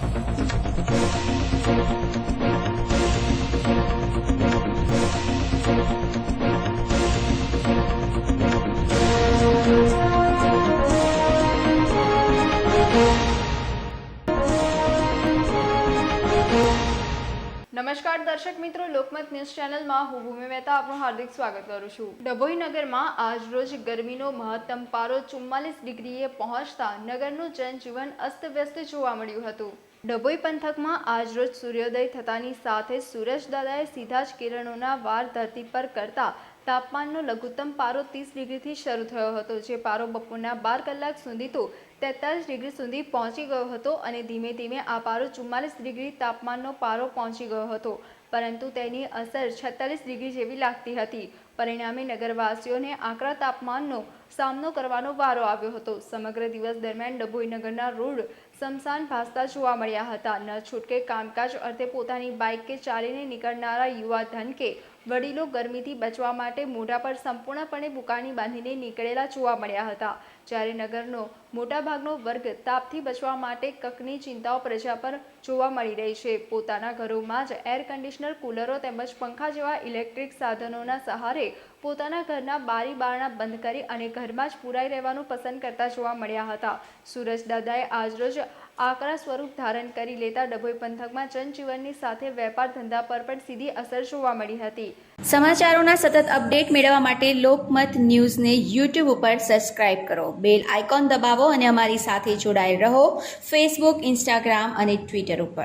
નમસ્કાર દર્શક મિત્રો, લોકમત ન્યૂઝ ચેનલમાં હું ભૂમિ મહેતા આપનું હાર્દિક સ્વાગત કરું છું। ડભોઈ નગરમાં આજરોજ ગરમીનો મહત્તમ પારો 44 ડિગ્રીએ પહોંચતા નગરનું જનજીવન અસ્તવ્યસ્ત જોવા મળ્યું હતું। ડભોઈ પંથકમાં આજરોજ સૂર્યોદય થતાની સાથે સૂરજદાદાએ સીધા જ કિરણોના વાર ધરતી પર કરતા તાપમાનનો લઘુત્તમ પારો 30 ડિગ્રીથી શરૂ થયો હતો, જે પારો બપોરના 12 કલાક સુધી તો 43 ડિગ્રી સુધી પહોંચી ગયો હતો અને ધીમે ધીમે આ પારો 44 ડિગ્રી તાપમાનનો પારો પહોંચી ગયો હતો, પરંતુ તેની અસર 46 ડિગ્રી જેવી લાગતી હતી। પરિણામે નગરવાસીઓને આકરા તાપમાનનો સામનો કરવાનો વારો આવ્યો હતો। સમગ્ર દિવસ દરમિયાન ડભોઈ નગરના રોડ સમસાન ભાસતા જોવા મળ્યા હતા। ન છૂટકે કામકાજ અર્થે પોતાની બાઇક કે ચાલીને નીકળનારા યુવાધન કે વડીલો ગરમીથી બચવા માટે મોઢા પર સંપૂર્ણપણે બુકાની બાંધીને નીકળેલા જોવા મળ્યા હતા, જ્યારે નગરનો મોટાભાગનો વર્ગ તાપથી બચવા માટે કકની ચિંતાઓ પ્રજા પર જોવા મળી રહી છે। પોતાના ઘરોમાં જ એર કન્ડિશનર, કુલરો તેમજ પંખા જેવા ઇલેક્ટ્રિક સાધનોના સહારે પોતાના ઘરના બારી બારણા બંધ કરી અને ઘરમાં જ પુરાઈ રહેવાનું પસંદ કરતા જોવા મળ્યા હતા। સૂરજદાદાએ આજરોજ આકરા સ્વરૂપ ધારણ કરી લેતા ડભોઈ પંથકમાં જનજીવનની સાથે વેપાર ધંધા પર પણ સીધી અસર જોવા મળી હતી। સમાચારોના સતત અપડેટ મેળવવા માટે લોકમત ન્યૂઝને યુટ્યુબ ઉપર સબસ્ક્રાઇબ કરો, બેલ આઇકોન દબાવો અને અમારી સાથે જોડાયેલ રહો ફેસબુક, ઇન્સ્ટાગ્રામ અને ટ્વિટર ઉપર।